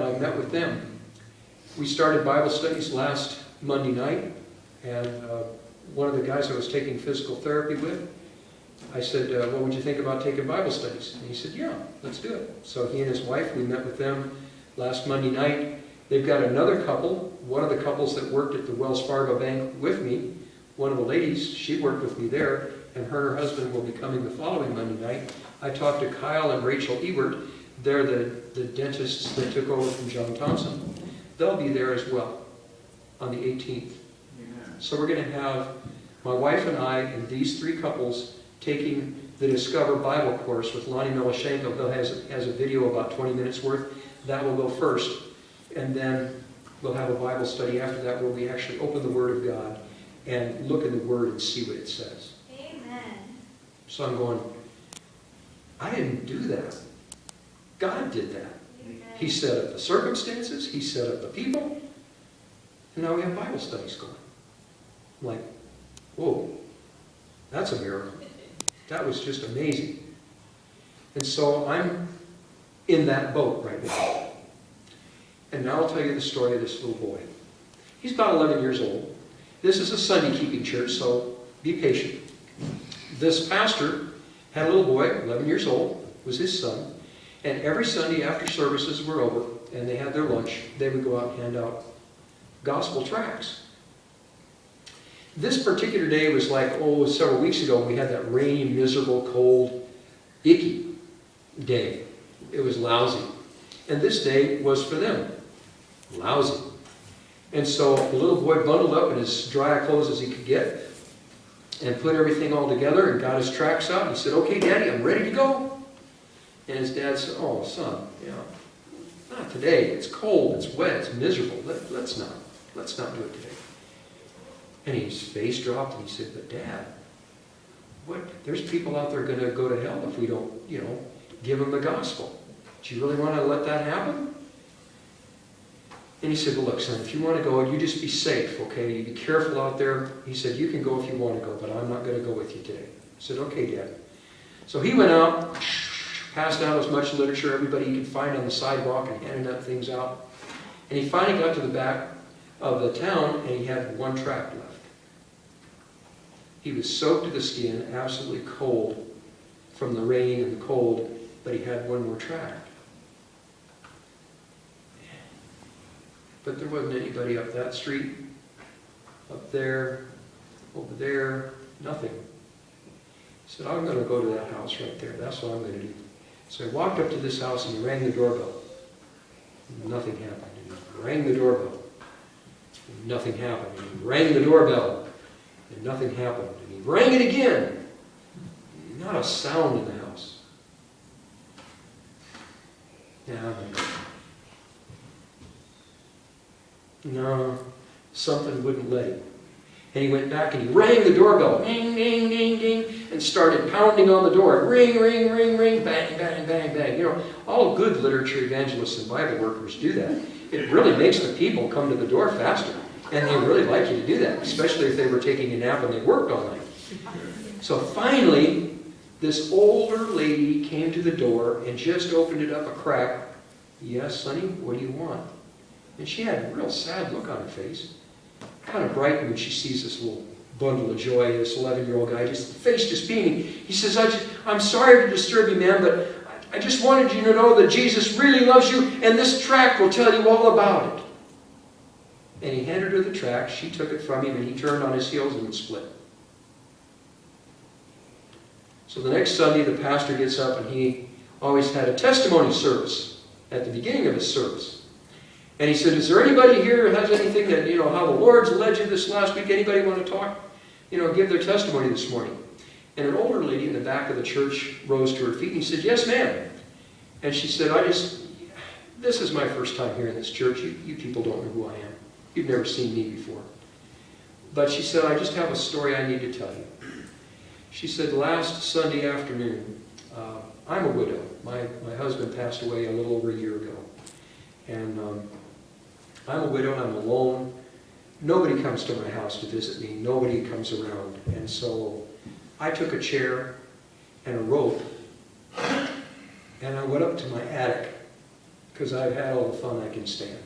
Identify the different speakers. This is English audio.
Speaker 1: and I met with them. We started Bible studies last Monday night, and one of the guys I was taking physical therapy with, I said, what would you think about taking Bible studies? And he said, yeah, let's do it. So he and his wife, we met with them last Monday night. They've got another couple, one of the couples that worked at the Wells Fargo Bank with me, one of the ladies, she worked with me there, and her and her husband will be coming the following Monday night. I talked to Kyle and Rachel Ebert. They're the dentists that took over from John Thompson. They'll be there as well on the 18th. So we're going to have my wife and I and these three couples taking the Discover Bible course with Lonnie Milashenko. Bill has a video about 20 minutes worth. That will go first. And then we'll have a Bible study after that where we actually open the Word of God and look in the Word and see what it says.
Speaker 2: Amen.
Speaker 1: So I'm going, I didn't do that. God did that.
Speaker 2: Amen.
Speaker 1: He set up the circumstances. He set up the people. And now we have Bible studies going. I'm like, whoa, that's a miracle. That was just amazing. And so I'm in that boat right now. And now I'll tell you the story of this little boy. He's about 11 years old. This is a Sunday-keeping church, so be patient. This pastor had a little boy, 11 years old, was his son, and every Sunday after services were over and they had their lunch, they would go out and hand out gospel tracts. This particular day was like, several weeks ago, we had that rainy, miserable, cold, icky day. It was lousy. And this day was for them. Lousy. And so the little boy bundled up in as dry clothes as he could get and put everything all together and got his tracts out. And he said, okay, Daddy, I'm ready to go. And his dad said, oh, son, not today. It's cold, it's wet, it's miserable. Let's not do it today. And his face dropped and he said, but Dad, there's people out there going to go to hell if we don't, give them the gospel. Do you really want to let that happen? And he said, well, look, son, if you want to go, you just be safe, okay? You be careful out there. He said, you can go if you want to go, but I'm not going to go with you today. I said, okay, Dad. So he went out, passed out as much literature, everybody he could find on the sidewalk, and handed up things out. And he finally got to the back of the town, and he had one tract left. He was soaked to the skin, absolutely cold from the rain and the cold, but he had one more tract. But there wasn't anybody up that street, up there, over there, nothing. He said, I'm going to go to that house right there. That's what I'm going to do. So I walked up to this house and he rang the doorbell. Nothing happened. And he rang the doorbell. And nothing happened. And he rang the doorbell. And nothing happened. And he rang it again. Not a sound in the house. Yeah. No, something wouldn't let him. And he went back and he rang the doorbell, ding, ding, ding, ding, and started pounding on the door. Ring, ring, ring, ring, bang, bang, bang, bang. All good literature evangelists and Bible workers do that. It really makes the people come to the door faster. And they really like you to do that, especially if they were taking a nap and they worked all night. So finally, this older lady came to the door and just opened it up a crack. Yes, sonny, what do you want? And she had a real sad look on her face. Kind of brightened when she sees this little bundle of joy, this 11-year-old guy, just the face just beaming. He says, I'm sorry to disturb you, ma'am, but I just wanted you to know that Jesus really loves you, and this tract will tell you all about it. And he handed her the tract. She took it from him, and he turned on his heels and split. So the next Sunday, the pastor gets up, and he always had a testimony service at the beginning of his service. And he said, is there anybody here who has anything that, how the Lord's led you this last week? Anybody want to talk? Give their testimony this morning. And an older lady in the back of the church rose to her feet and he said, yes, ma'am. And she said, this is my first time here in this church. You people don't know who I am. You've never seen me before. But she said, I just have a story I need to tell you. She said, last Sunday afternoon, I'm a widow. My husband passed away a little over a year ago. And I'm a widow, I'm alone. Nobody comes to my house to visit me. Nobody comes around. And so I took a chair and a rope and I went up to my attic because I've had all the fun I can stand.